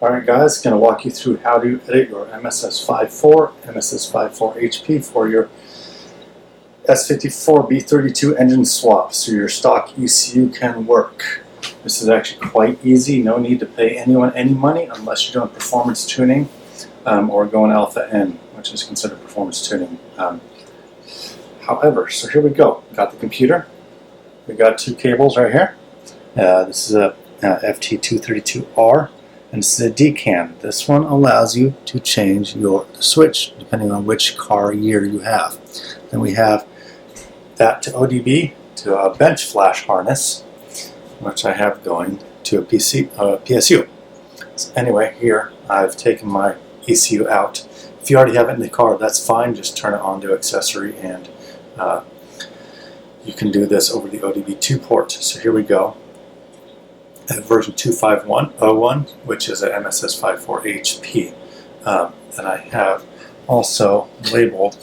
Alright guys, going to walk you through how to edit your MSS54, MSS54 HP for your S54 B32 engine swap so your stock ECU can work. This is actually quite easy, no need to pay anyone any money unless you're doing performance tuning or going alpha N, which is considered performance tuning. However, so here we go. Got the computer, we got two cables right here. This is a FT232R. And this is a DCAN. This one allows you to change your switch depending on which car year you have. Then we have that to ODB to a bench flash harness, which I have going to a PSU. So anyway, here I've taken my ECU out. If you already have it in the car, that's fine. Just turn it on to accessory and you can do this over the ODB2 port. So here we go. Version 25101, which is a MSS54 HP. And I have also labeled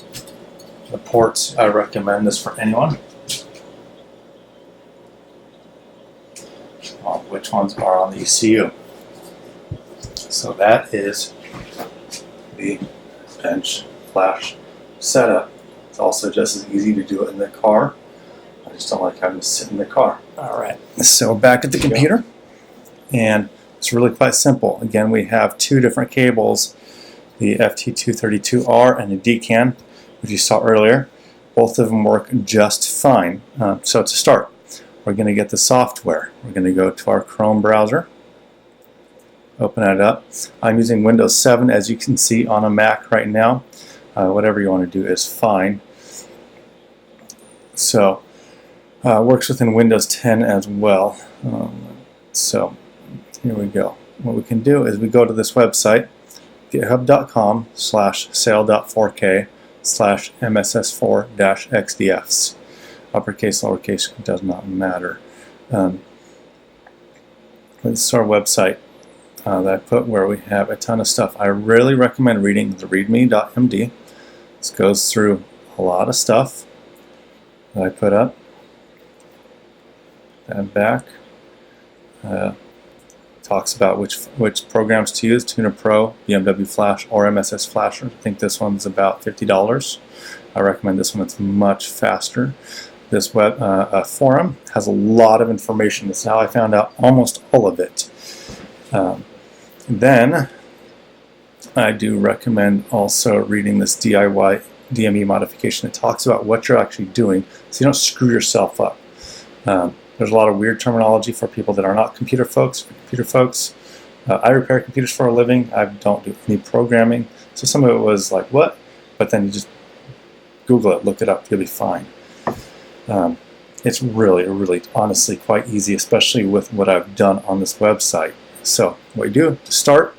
the ports. I recommend this for anyone. Which ones are on the ECU. So that is the bench flash setup. It's also just as easy to do it in the car. I just don't like having to sit in the car. Alright, so back at the computer, and it's really quite simple. Again, we have two different cables, the FT232R and the DCAN, which you saw earlier. Both of them work just fine. So to start, we're going to get the software. We're going to go to our Chrome browser, open it up. I'm using Windows 7, as you can see, on a Mac right now. Whatever you want to do is fine. So works within Windows 10 as well. So here we go. What we can do is we go to this website, github.com/sale.4k/MSS4-XDFs. Uppercase, lowercase, does not matter. This is our website that I put where we have a ton of stuff. I really recommend reading the readme.md. This goes through a lot of stuff that I put up. And back talks about which programs to use: Tuner Pro, BMW Flash, or MSS Flasher. I think this one's about $50. I recommend this one. It's much faster. This web forum has a lot of information. This is how I found out almost all of it. Then I do recommend also reading this DIY DME modification. It talks about what you're actually doing so you don't screw yourself up. There's a lot of weird terminology for people that are not computer folks. For computer folks, I repair computers for a living. I don't do any programming. So some of it was like, what? But then you just Google it, look it up, you'll be fine. It's really, honestly quite easy, especially with what I've done on this website. So what you do to start,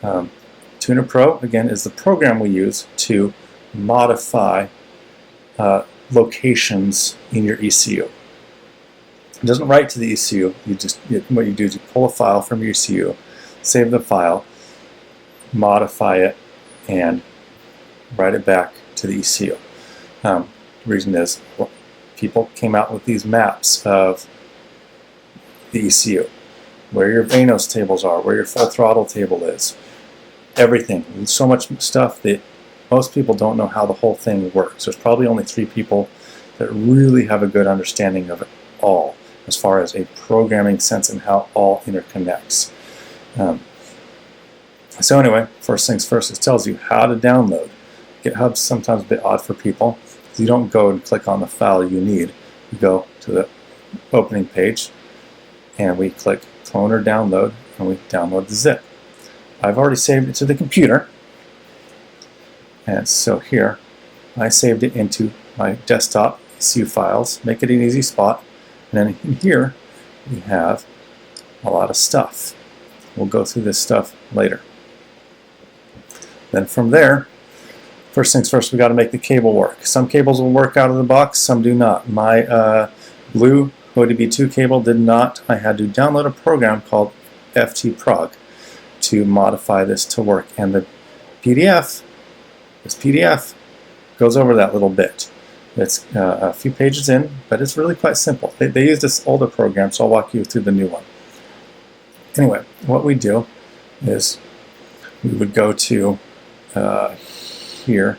Tuner Pro, again, is the program we use to modify locations in your ECU. It doesn't write to the ECU. What you do is you pull a file from your ECU, save the file, modify it, and write it back to the ECU. The reason is, well, people came out with these maps of the ECU, where your Vanos tables are, where your full throttle table is, everything. And so much stuff that most people don't know how the whole thing works. There's probably only 3 people that really have a good understanding of it all, as far as a programming sense and how all interconnects. So anyway, first things first, it tells you how to download. GitHub's sometimes a bit odd for people. You don't go and click on the file you need. You go to the opening page and we click clone or download, and we download the zip. I've already saved it to the computer, and so here I saved it into my desktop ECU files. Make it an easy spot. And then in here, we have a lot of stuff. We'll go through this stuff later. Then from there, first things first, we got to make the cable work. Some cables will work out of the box, some do not. My blue ODB2 cable did not. I had to download a program called FTprog to modify this to work. And the PDF, this PDF, goes over that little bit. It's a few pages in, but it's really quite simple. They use this older program, so I'll walk you through the new one. Anyway, what we do is we would go to here.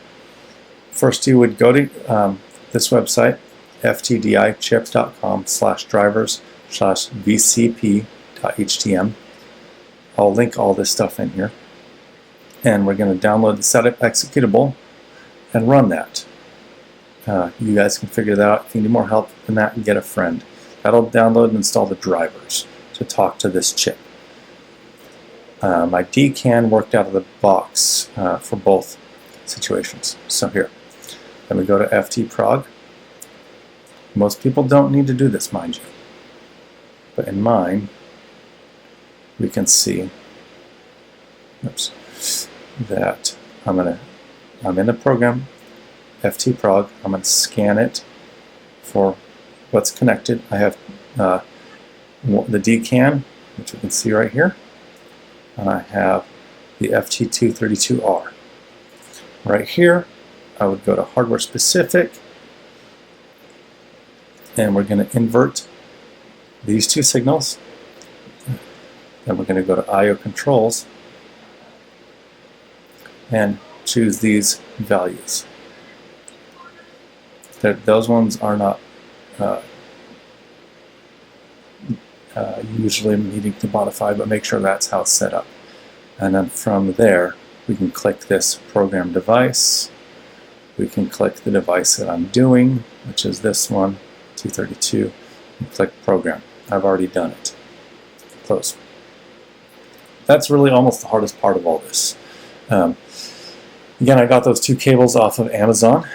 First, you would go to this website, ftdichip.com/drivers/vcp.htm. I'll link all this stuff in here. And we're going to download the setup executable and run that. You guys can figure that out. If you need more help than that, get a friend. That'll download and install the drivers to talk to this chip. My DCAN worked out of the box for both situations. So here, then we go to ftprog. Most people don't need to do this, mind you. But in mine, we can see, oops, that I'm in the program, ftprog. I'm going to scan it for what's connected. I have the DCAN, which you can see right here, and I have the FT232R. Right here, I would go to hardware specific, and we're going to invert these two signals. Then we're going to go to I/O controls and choose these values. Those ones are not usually needing to modify, but make sure that's how it's set up. And then from there, we can click this program device. We can click the device that I'm doing, which is this one, 232, and click program. I've already done it. Close. That's really almost the hardest part of all this. Again, I got those two cables off of Amazon.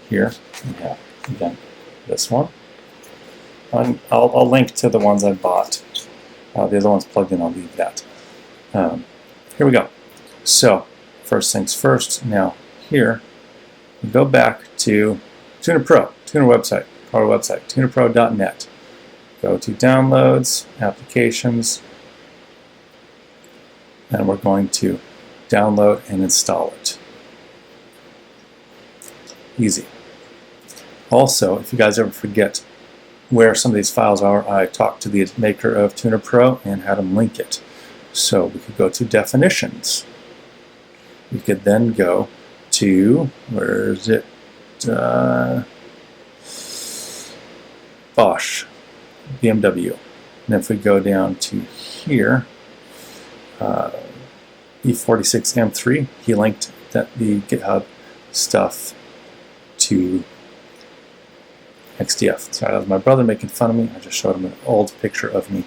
Here we have, again, this one. I'll link to the ones I bought. The other one's plugged in, I'll leave that. Here we go. So, first things first, now here, we go back to Tuner Pro, Tuner website, car website, tunerpro.net. Go to Downloads, Applications, and we're going to download and install it. Easy. Also, if you guys ever forget where some of these files are, I talked to the maker of Tuner Pro and had him link it. So we could go to Definitions. We could then go to, where is it? Bosch, BMW. And if we go down to here, E46M3, he linked the GitHub stuff to XDF. Sorry, that was my brother making fun of me. I just showed him an old picture of me.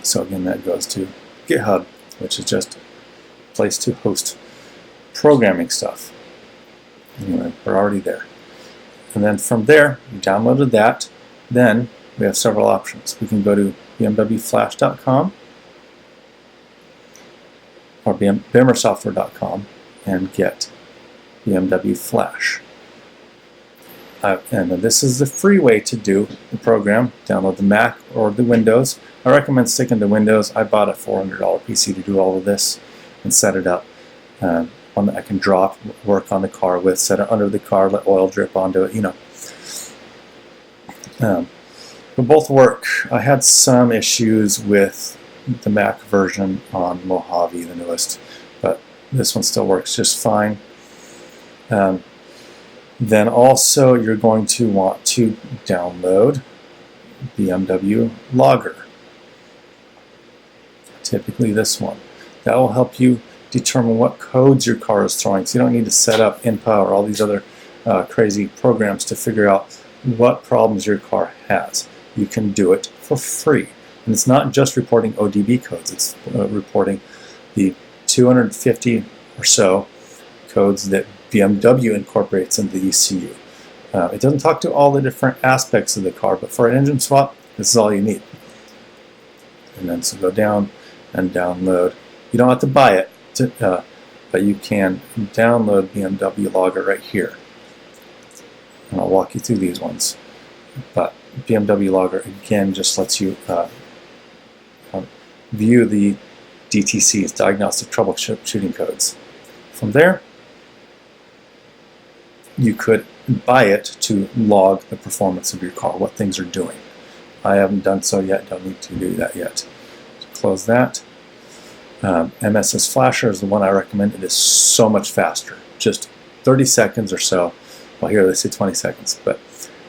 So again, that goes to GitHub, which is just a place to host programming stuff. Anyway, we're already there. And then from there, we downloaded that. Then we have several options. We can go to bmwflash.com or bimmersoftware.com and get BMW Flash. And this is the free way to do the program. Download the Mac or the Windows. I recommend sticking to Windows. I bought a $400 PC to do all of this and set it up. One that I can drop, work on the car with, set it under the car, let oil drip onto it, you know. They both work. I had some issues with the Mac version on Mojave, the newest, but this one still works just fine. Then also you're going to want to download BMW Logger. Typically this one. That will help you determine what codes your car is throwing. So you don't need to set up InPA or all these other crazy programs to figure out what problems your car has. You can do it for free. And it's not just reporting ODB codes. It's reporting the 250 or so codes that BMW incorporates into the ECU. It doesn't talk to all the different aspects of the car, but for an engine swap, this is all you need. And then so go down and download. You don't have to buy it, but you can download BMW Logger right here. And I'll walk you through these ones. But BMW Logger, again, just lets you view the DTCs, diagnostic troubleshooting codes. From there, you could buy it to log the performance of your car, what things are doing. I haven't done so yet, don't need to do that yet. So close that. MSS Flasher is the one I recommend. It is so much faster, just 30 seconds or so. Well, here they say 20 seconds, but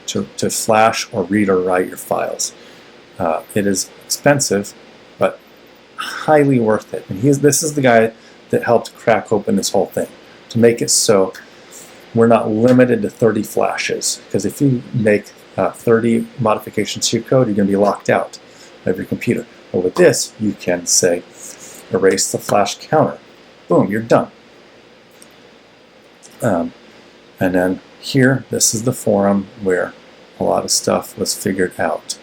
to flash or read or write your files. It is expensive, but highly worth it. And this is the guy that helped crack open this whole thing to make it so we're not limited to 30 flashes. Because if you make 30 modifications to your code, you're going to be locked out of your computer. But with this, you can say, erase the flash counter. Boom, you're done. And then here, this is the forum where a lot of stuff was figured out.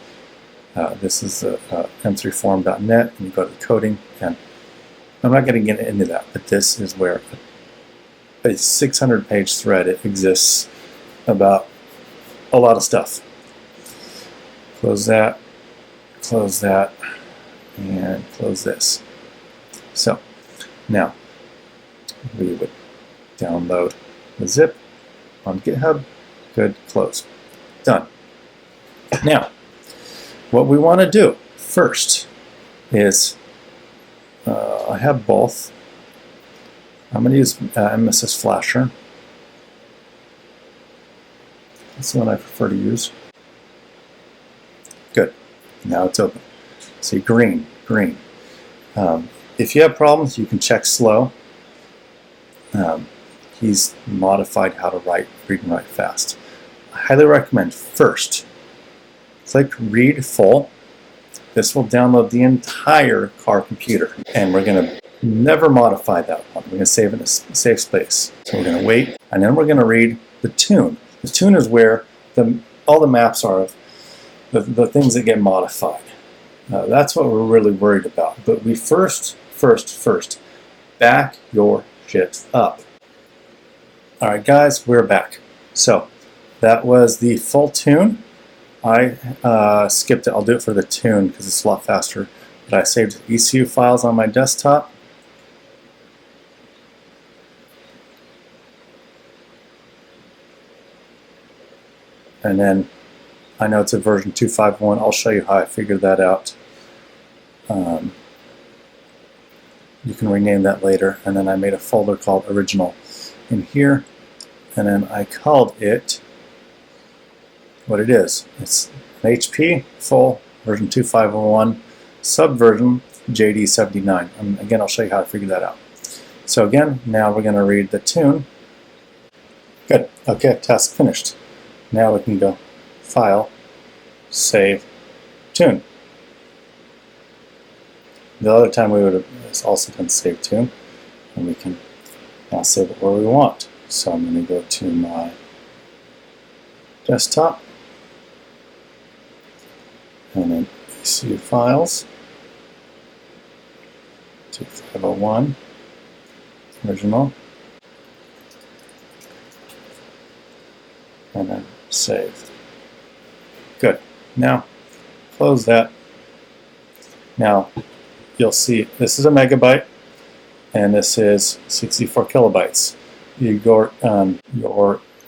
This is m3forum.net, and you go to the coding, and I'm not going to get into that, but this is where a 600-page thread exists about a lot of stuff. Close that, and close this. So now we would download the zip on GitHub. Good, close. Done. Now, what we want to do first is, I have both. I'm going to use MSS Flasher. That's the one I prefer to use. Good. Now it's open. See, green. If you have problems, you can check slow. He's modified how to read and write fast. I highly recommend first, click read full. This will download the entire car computer. And we're going to never modify that one. We're going to save it in a safe space. So we're going to wait, and then we're going to read the tune. The tune is where all the maps are of the things that get modified. That's what we're really worried about. But we first, back your shit up. All right, guys, we're back. So that was the full tune. I skipped it. I'll do it for the tune because it's a lot faster. But I saved ECU files on my desktop. And then I know it's a version 2.5.1. I'll show you how I figured that out. You can rename that later. And then I made a folder called original in here. And then I called it what it is. It's an HP full version 2.5.1 subversion JD79. Again, I'll show you how I figured that out. So again, now we're going to read the tune. Good. Okay, task finished. Now we can go File, Save, Tune. The other time we would have also done Save Tune, and we can now save it where we want. So I'm going to go to my desktop, and then ECU files, 2.5.1, original, and then save. Good. Now close that. Now you'll see this is a megabyte and this is 64 kilobytes. Your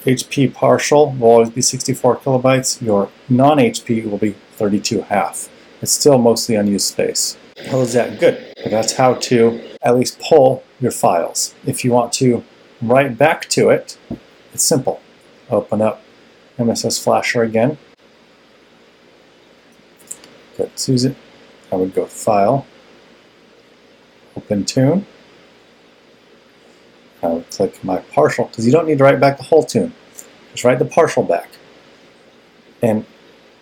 HP partial will always be 64 kilobytes. Your non-HP will be 32.5. It's still mostly unused space. Close that. Good. But that's how to at least pull your files. If you want to write back to it, it's simple. Open up MSS Flasher again. Good. Use it. I would go File, Open Tune. I would click my partial, because you don't need to write back the whole tune. Just write the partial back. And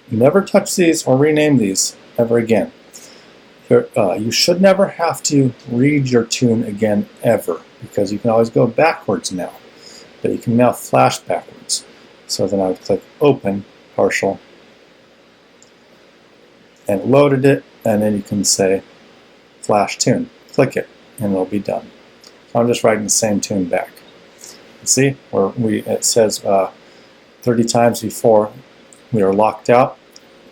never touch these or rename these ever again. You should never have to read your tune again ever, because you can always go backwards now. But you can now flash backwards. So then I would click Open, Partial, and loaded it, and then you can say Flash Tune. Click it, and it'll be done. So I'm just writing the same tune back. See, where it says 30 times before we are locked out,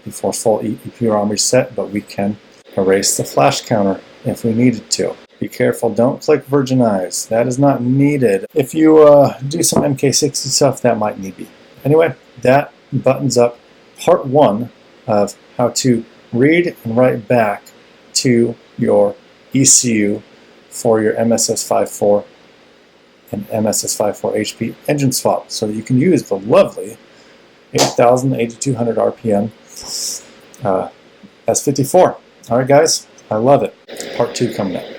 before full EPROM reset, but we can erase the flash counter if we needed to. Be careful, don't click Virginize. That is not needed. If you do some MK60 stuff, that might need be. Anyway, that buttons up part 1 of how to read and write back to your ECU for your MSS54 and MSS54 HP engine swap, so that you can use the lovely 8,000, 8,200 RPM S54. All right, guys, I love it. Part 2 coming up.